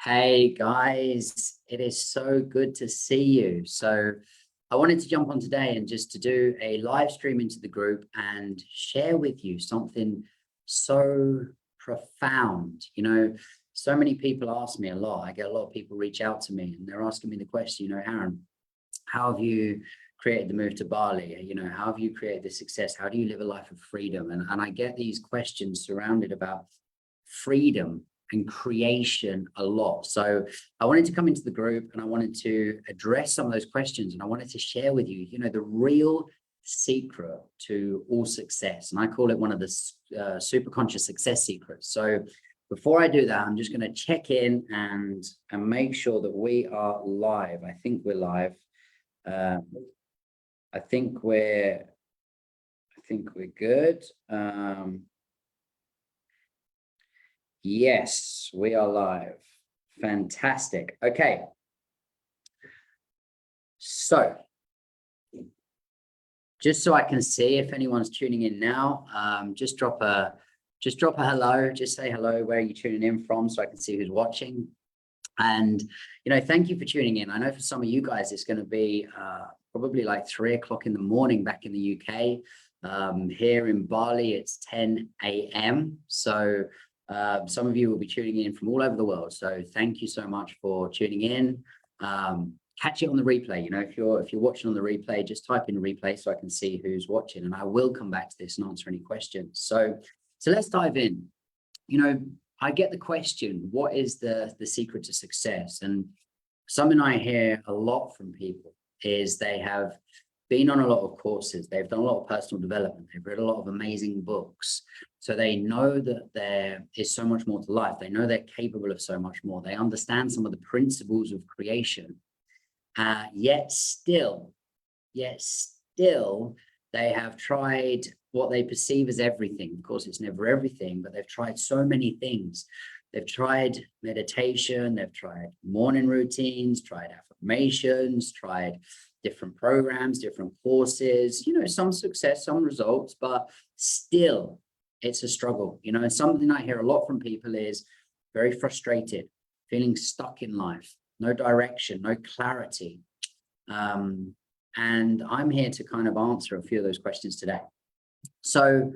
Hey guys, it is so good to see you. So I wanted to jump on today and just to do a live stream into the group and share with you something so profound. So many people ask me a lot. I get a lot of people reach out to me and they're asking me the question, Aaron, how have you created the move to Bali? How have you created this success? How do you live a life of freedom? And I get these questions surrounded about freedom and creation a lot. So I wanted to come into the group and I wanted to address some of those questions, and I wanted to share with you, the real secret to all success. And I call it one of the superconscious success secrets. So before I do that, I'm just going to check in and make sure that we are live. I think we're live. I think we're good. Yes, we are live. Fantastic. Okay. So just so I can see if anyone's tuning in now, just drop a hello, just say hello, where are you tuning in from, so I can see who's watching. And, thank you for tuning in. I know for some of you guys, it's going to be probably like 3 o'clock in the morning back in the UK. Here in Bali, it's 10 a.m. So some of you will be tuning in from all over the world. So thank you so much for tuning in. Catch it on the replay. If you're watching on the replay, just type in replay so I can see who's watching, and I will come back to this and answer any questions. So let's dive in. I get the question, what is the secret to success? And something I hear a lot from people is they have been on a lot of courses, they've done a lot of personal development, they've read a lot of amazing books. So they know that there is so much more to life. They know they're capable of so much more. They understand some of the principles of creation. Yet still, they have tried what they perceive as everything. Of course, it's never everything, but they've tried so many things. They've tried meditation, they've tried morning routines, tried affirmations, tried different programs, different courses, some success, some results, but still it's a struggle. And something I hear a lot from people is very frustrated, feeling stuck in life, no direction, no clarity. And I'm here to kind of answer a few of those questions today. So,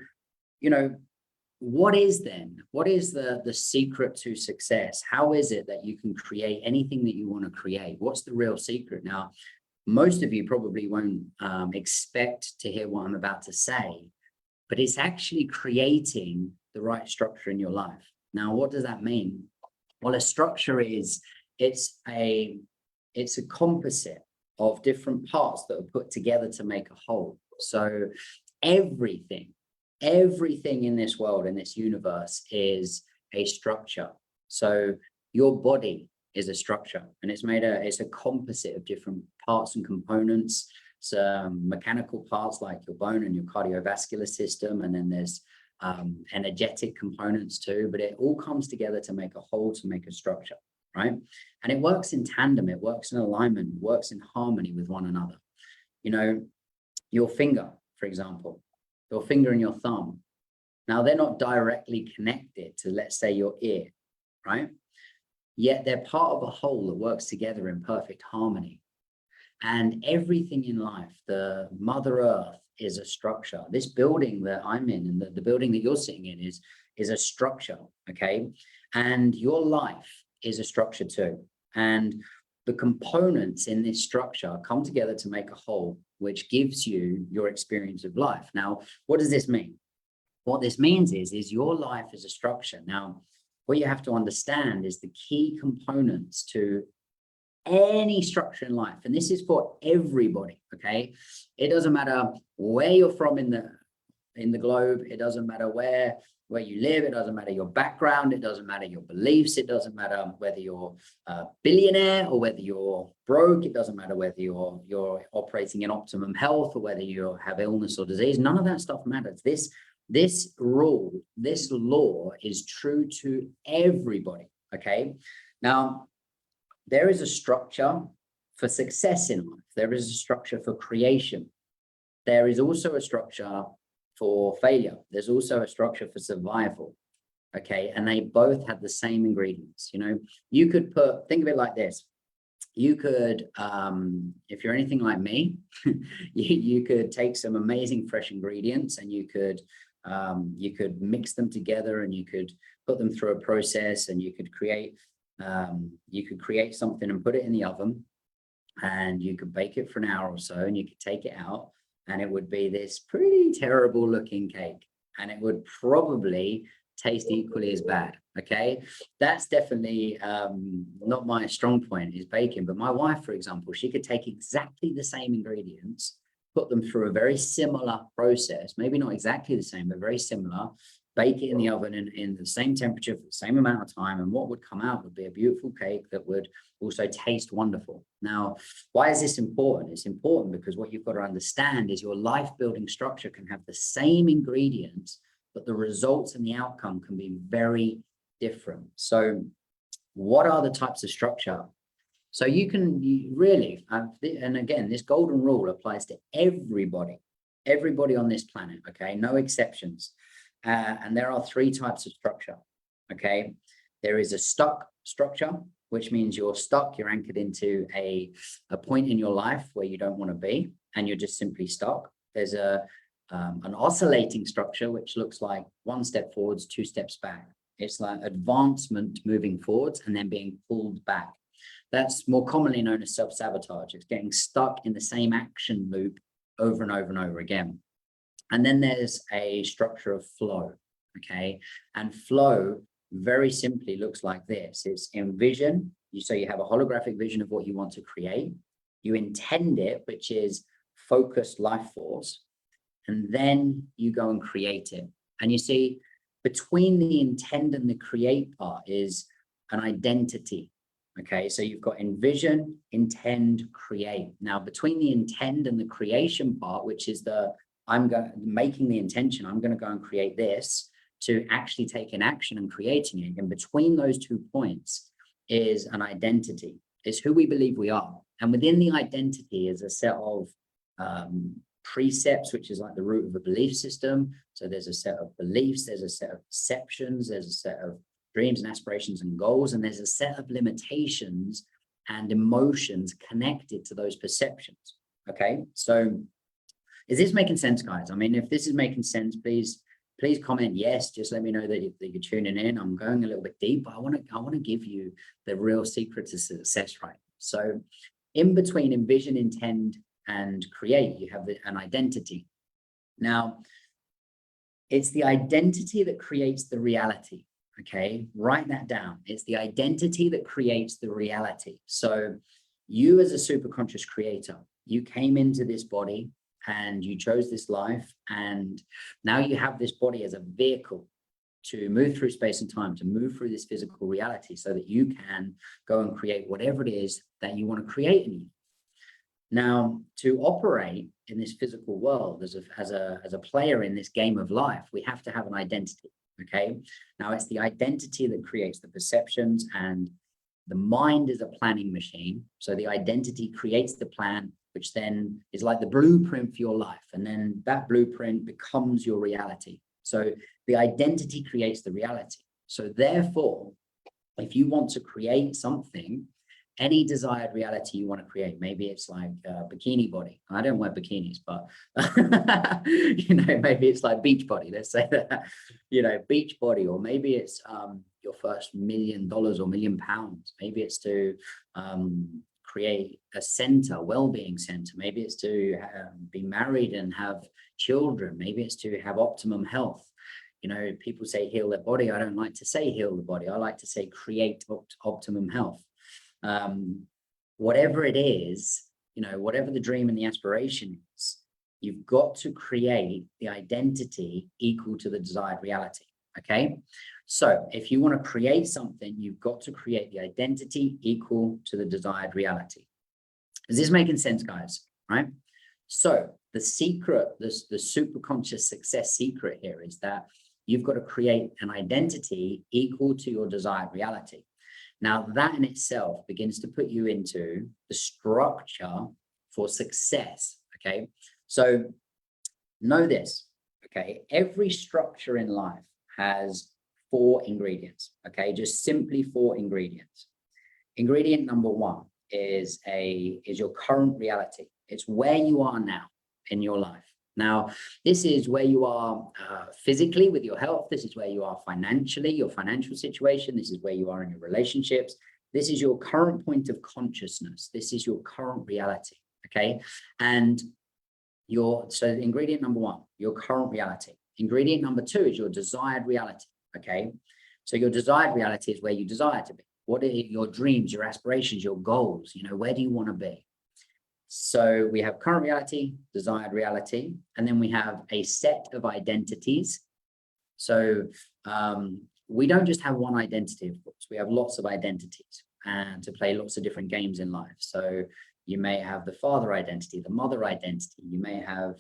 what is the secret to success? How is it that you can create anything that you want to create? What's the real secret? Now, most of you probably won't expect to hear what I'm about to say, but it's actually creating the right structure in your life. Now, what does that mean? Well, a structure it's a composite of different parts that are put together to make a whole. So everything in this world, in this universe, is a structure. So your body is a structure, and it's a composite of different parts and components. Some mechanical parts like your bone and your cardiovascular system, and then there's energetic components too, but it all comes together to make a whole, to make a structure, right? And it works in tandem, it works in alignment, it works in harmony with one another. Your finger, for example, your finger and your thumb, now they're not directly connected to, let's say, your ear, right? Yet they're part of a whole that works together in perfect harmony. And everything in life, the Mother Earth is a structure. This building that I'm in, and the building that you're sitting in, is a structure, okay? And your life is a structure too. And the components in this structure come together to make a whole, which gives you your experience of life. Now, what does this mean? What this means is your life is a structure. Now, what you have to understand is the key components to any structure in life, and this is for everybody, okay? It doesn't matter where you're from in the globe, it doesn't matter where you live, it doesn't matter your background, it doesn't matter your beliefs, it doesn't matter whether you're a billionaire or whether you're broke, it doesn't matter whether you're operating in optimum health or whether you have illness or disease. None of that stuff matters. This law is true to everybody, okay? Now, there is a structure for success in life. There is a structure for creation. There is also a structure for failure. There's also a structure for survival. okay? And they both had the same ingredients. You know, you could think of it like this. You could, if you're anything like me, you could take some amazing fresh ingredients and you could mix them together and you could put them through a process and you could create something and put it in the oven and you could bake it for an hour or so and you could take it out and it would be this pretty terrible looking cake and it would probably taste equally as bad. Okay, that's definitely not my strong point is baking. But my wife, for example, she could take exactly the same ingredients, put them through a very similar process, maybe not exactly the same, but very similar, bake it in the oven in the same temperature for the same amount of time, and what would come out would be a beautiful cake that would also taste wonderful. Now, why is this important? It's important because what you've got to understand is your life building structure can have the same ingredients, but the results and the outcome can be very different. So what are the types of structure? So you really, and again, this golden rule applies to everybody on this planet, okay? No exceptions. And there are three types of structure, okay? There is a stuck structure, which means you're stuck, you're anchored into a point in your life where you don't want to be, and you're just simply stuck. There's an oscillating structure, which looks like 1 step forwards, 2 steps back. It's like advancement moving forwards and then being pulled back. That's more commonly known as self-sabotage. It's getting stuck in the same action loop over and over and over again. And then there's a structure of flow, okay? And flow very simply looks like this. It's envision. So you have a holographic vision of what you want to create. You intend it, which is focused life force. And then you go and create it. And you see, between the intend and the create part is an identity. Okay, so you've got envision, intend, create. Now, between the intend and the creation part, which is making the intention, I'm going to go and create this, to actually taking action and creating it. And between those 2 points is an identity. It's who we believe we are. And within the identity is a set of precepts, which is like the root of a belief system. So there's a set of beliefs, there's a set of perceptions, there's a set of dreams and aspirations and goals, and there's a set of limitations and emotions connected to those perceptions. Okay, so is this making sense, guys? I mean, if this is making sense, please comment yes. Just let me know that you're tuning in. I'm going a little bit deep, but I want to give you the real secret to success, right? So in between envision, intend, and create, you have an identity. Now, it's the identity that creates the reality. Okay, write that down. It's the identity that creates the reality. So you as a superconscious creator, you came into this body and you chose this life, and now you have this body as a vehicle to move through space and time, to move through this physical reality so that you can go and create whatever it is that you want to create in you. Now, to operate in this physical world as a player in this game of life, we have to have an identity. Okay, now it's the identity that creates the perceptions, and the mind is a planning machine. So the identity creates the plan, which then is like the blueprint for your life. And then that blueprint becomes your reality. So the identity creates the reality. So therefore, if you want to create something, any desired reality you want to create, maybe it's like a bikini body. I don't wear bikinis, but maybe it's like beach body. Let's say that, beach body, or maybe it's your first $1 million or £1 million. Maybe it's to create a center, well-being center. Maybe it's to be married and have children. Maybe it's to have optimum health. People say heal their body. I don't like to say heal the body. I like to say create optimum health. Whatever it is, whatever the dream and the aspiration is, you've got to create the identity equal to the desired reality. Okay, so if you want to create something, you've got to create the identity equal to the desired reality. Is this making sense, guys? Right? So the secret, the superconscious success secret here is that you've got to create an identity equal to your desired reality. Now, that in itself begins to put you into the structure for success, okay? So know this, okay? Every structure in life has 4 ingredients, okay? Just simply 4 ingredients. Ingredient number 1 is your current reality. It's where you are now in your life. Now, this is where you are physically with your health. This is where you are financially, your financial situation. This is where you are in your relationships. This is your current point of consciousness. This is your current reality, okay? And so ingredient number 1, your current reality. Ingredient number 2 is your desired reality, okay? So your desired reality is where you desire to be. What are your dreams, your aspirations, your goals? You know, where do you want to be? So we have current reality, desired reality, and then we have a set of identities. So we don't just have one identity, of course. We have lots of identities and to play lots of different games in life. So you may have the father identity, the mother identity. You may have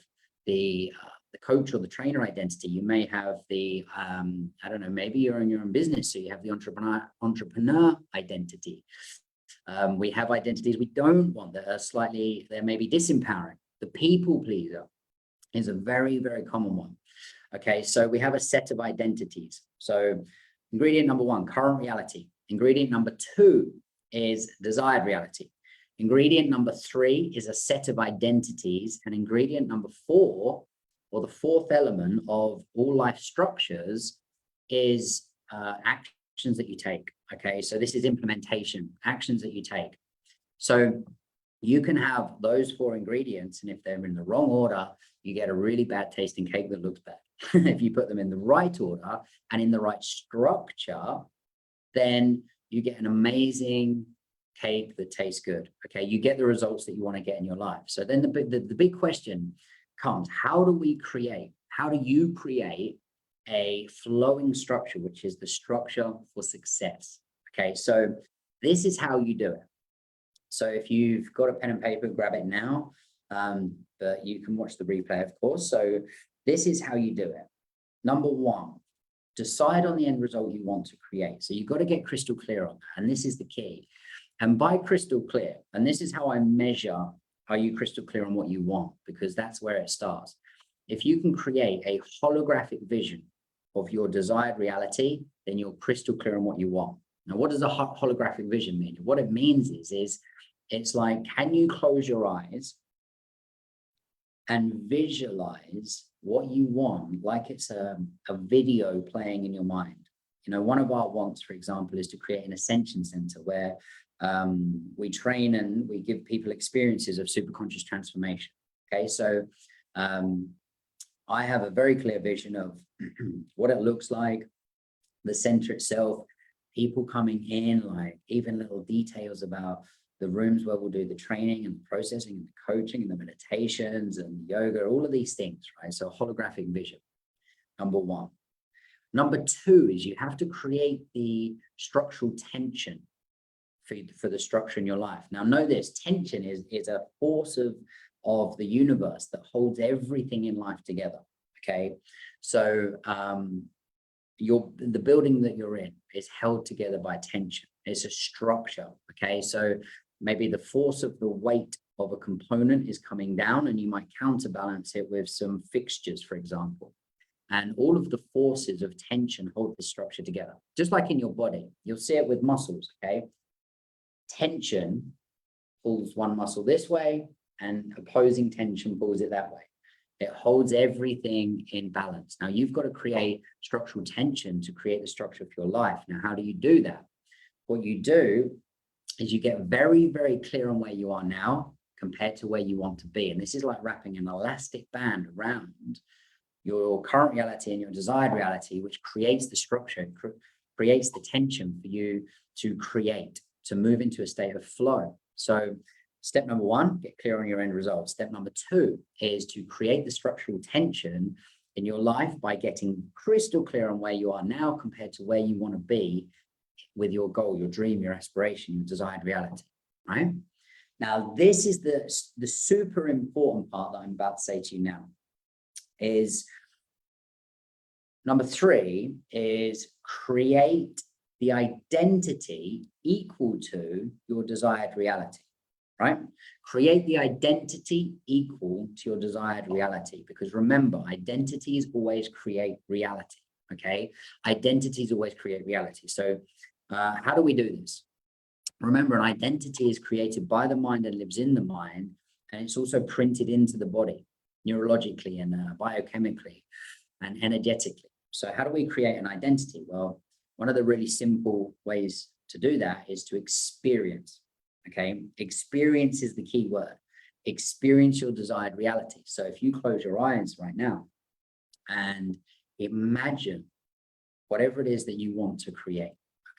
the coach or the trainer identity. You may have the, I don't know, maybe you're in your own business. So you have the entrepreneur identity. We have identities we don't want that are slightly, they're maybe disempowering. The people pleaser is a very, very common one. Okay, so we have a set of identities. So ingredient number 1, current reality. Ingredient number 2 is desired reality. Ingredient number 3 is a set of identities. And ingredient number 4, or the 4th element of all life structures, is actions that you take. Okay, so this is implementation, actions that you take. So you can have those 4 ingredients, and if they're in the wrong order, you get a really bad tasting cake that looks bad. If you put them in the right order and in the right structure, then you get an amazing cake that tastes good. Okay, you get the results that you want to get in your life. So then the big question comes, how do you create a flowing structure, which is the structure for success? Okay, so this is how you do it. So if you've got a pen and paper, grab it now, but you can watch the replay, of course. So this is how you do it. Number 1, decide on the end result you want to create. So you've got to get crystal clear on that, and this is the key. And by crystal clear, and this is how I measure, are you crystal clear on what you want? Because that's where it starts. If you can create a holographic vision of your desired reality, then you're crystal clear on what you want. Now, what does a holographic vision mean? What it means is it's like, can you close your eyes and visualize what you want like it's a video playing in your mind? You know, one of our wants, for example, is to create an ascension center where we train and we give people experiences of superconscious transformation. Okay, so I have a very clear vision of what it looks like, the center itself, people coming in, like even little details about the rooms where we'll do the training and the processing and the coaching and the meditations and yoga, all of these things, right? So holographic vision, number 1. Number 2 is you have to create the structural tension for the structure in your life. Now, know this, tension is a force of the universe that holds everything in life together, okay? So the building that you're in is held together by tension. It's a structure, okay? So maybe the force of the weight of a component is coming down, and you might counterbalance it with some fixtures, for example. And all of the forces of tension hold the structure together. Just like in your body, you'll see it with muscles, okay? Tension pulls one muscle this way, and opposing tension pulls it that way. It holds everything in balance. Now, you've got to create structural tension to create the structure of your life. Now, how do you do that? What you do is you get very, very clear on where you are now compared to where you want to be. And this is like wrapping an elastic band around your current reality and your desired reality, which creates the structure, creates the tension for you to create, to move into a state of flow. So step number 1, get clear on your end result. Step number 2 is to create the structural tension in your life by getting crystal clear on where you are now compared to where you want to be with your goal, your dream, your aspiration, your desired reality, right? Now, this is the super important part that I'm about to say to you now. Is number 3 is create the identity equal to your desired reality, right? Create the identity equal to your desired reality, because remember, identities always create reality, Okay. Identities always create reality. So how do we do this? Remember, an identity is created by the mind and lives in the mind, and it's also printed into the body neurologically and biochemically and energetically. So how do we create an identity? Well, one of the really simple ways to do that is to experience. Okay. Experience is the key word. Experience your desired reality. So if you close your eyes right now and imagine whatever it is that you want to create.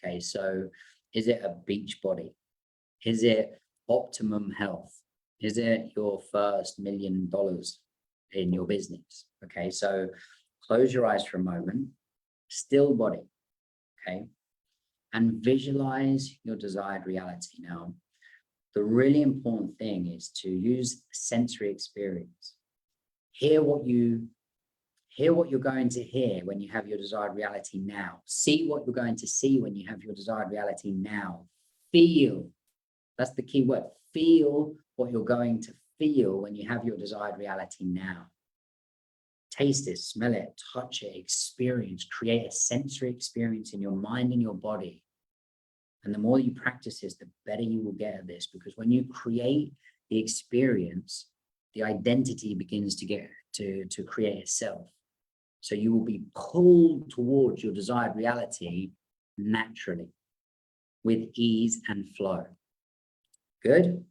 Okay. So is it a beach body? Is it optimum health? Is it your first $1 million in your business? Okay. So close your eyes for a moment, still body. Okay. And visualize your desired reality. Now, the really important thing is to use sensory experience. Hear what you're going to hear when you have your desired reality now. See what you're going to see when you have your desired reality now. Feel. That's the key word. Feel what you're going to feel when you have your desired reality now. Taste it, smell it, touch it, experience, create a sensory experience in your mind and your body. And the more you practice this, the better you will get at this, because when you create the experience, the identity begins to get to create itself. So you will be pulled towards your desired reality naturally, with ease and flow. Good?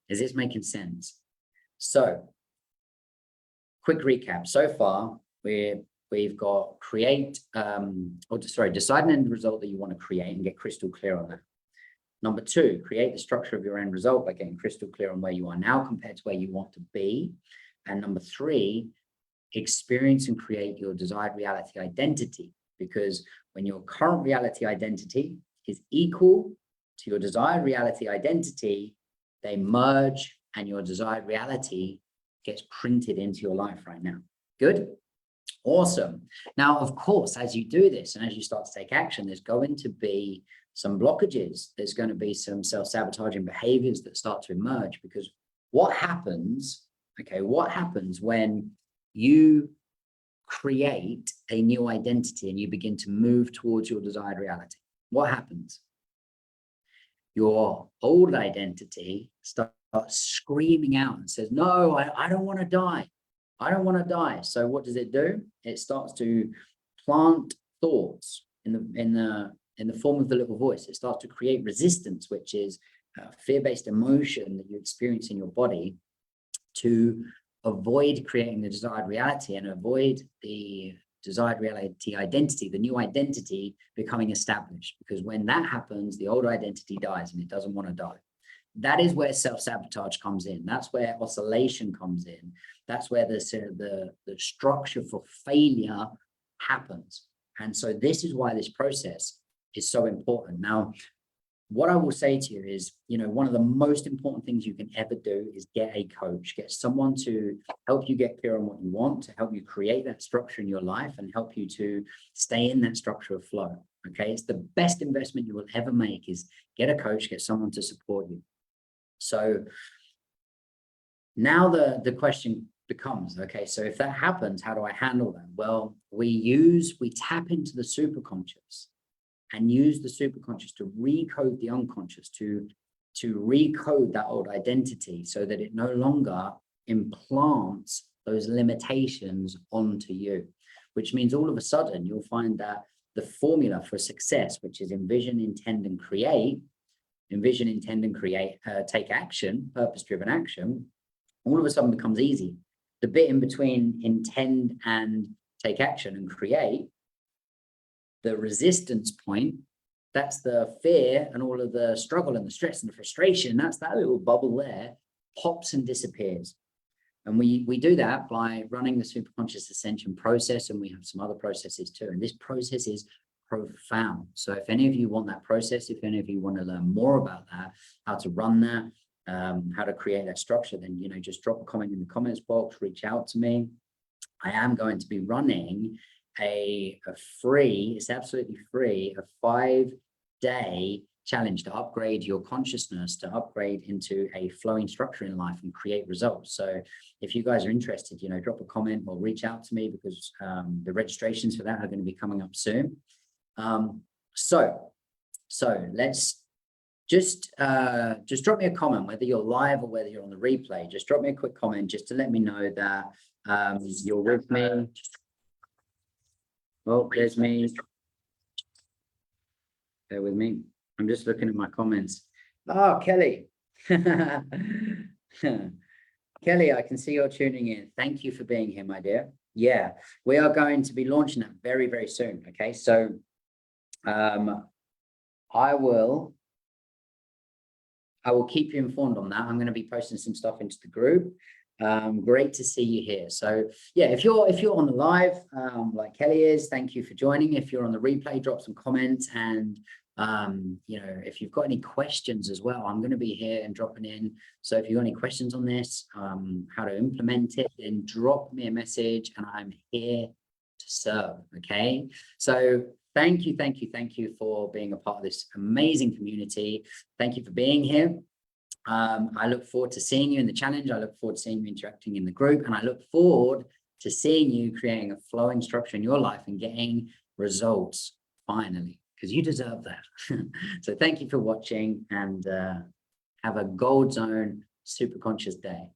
Is this making sense? So, quick recap. So far, we've got decide an end result that you want to create and get crystal clear on that. Number 2, create the structure of your end result by getting crystal clear on where you are now compared to where you want to be. And number 3, experience and create your desired reality identity, because when your current reality identity is equal to your desired reality identity, they merge and your desired reality gets printed into your life right now. Good? Awesome. Now, of course, as you do this and as you start to take action, there's going to be some blockages. There's going to be some self-sabotaging behaviors that start to emerge, because what happens when you create a new identity and you begin to move towards your desired reality? What happens? Your old identity starts screaming out and says, no, I don't want to die. I don't want to die. So what does it do? It starts to plant thoughts in the form of the little voice. It starts to create resistance, which is fear-based emotion that you experience in your body, to avoid creating the desired reality and avoid the desired reality identity, the new identity becoming established. Because when that happens, the old identity dies and it doesn't want to die. That is where self-sabotage comes in. That's where oscillation comes in. That's where the structure for failure happens. And so this is why this process is so important. Now, what I will say to you is, one of the most important things you can ever do is get a coach, get someone to help you get clear on what you want, to help you create that structure in your life and help you to stay in that structure of flow. Okay. It's the best investment you will ever make, is get a coach, get someone to support you. So now the question becomes, okay, so if that happens, how do I handle that? Well, we tap into the superconscious and use the superconscious to recode the unconscious, to recode that old identity so that it no longer implants those limitations onto you, which means all of a sudden you'll find that the formula for success, which is envision, intend, and create, take action, purpose-driven action, all of a sudden becomes easy. The bit in between intend and take action and create, the resistance point, that's the fear and all of the struggle and the stress and the frustration, that's that little bubble there, pops and disappears. And we do that by running the Superconscious Ascension process, and we have some other processes too. And this process is profound. So if any of you want that process, if any of you want to learn more about that, how to run that, how to create that structure, then just drop a comment in the comments box, reach out to me. I am going to be running a free, it's absolutely free, a 5-day challenge, to upgrade your consciousness, to upgrade into a flowing structure in life and create results. So if you guys are interested, you know, drop a comment or reach out to me, because the registrations for that are going to be coming up soon. So let's just drop me a comment, whether you're live or whether you're on the replay. Just drop me a quick comment just to let me know that you're with me. Oh, there's me. Bear with me. I'm just looking at my comments. Oh, Kelly. Kelly, I can see you're tuning in. Thank you for being here, my dear. Yeah, we are going to be launching that very, very soon. Okay, so I will keep you informed on that. I'm going to be posting some stuff into the group. Great to see you here. So yeah, if you're on the live, like Kelly is, thank you for joining. If you're on the replay, drop some comments, and you know, if you've got any questions as well, I'm going to be here and dropping in. So if you've got any questions on this, how to implement it, then drop me a message, and I'm here to serve. Okay, so thank you for being a part of this amazing community. Thank you for being here. I look forward to seeing you in the challenge. I look forward to seeing you interacting in the group, and I look forward to seeing you creating a flowing structure in your life and getting results finally, because you deserve that. So thank you for watching, and have a gold zone super conscious day.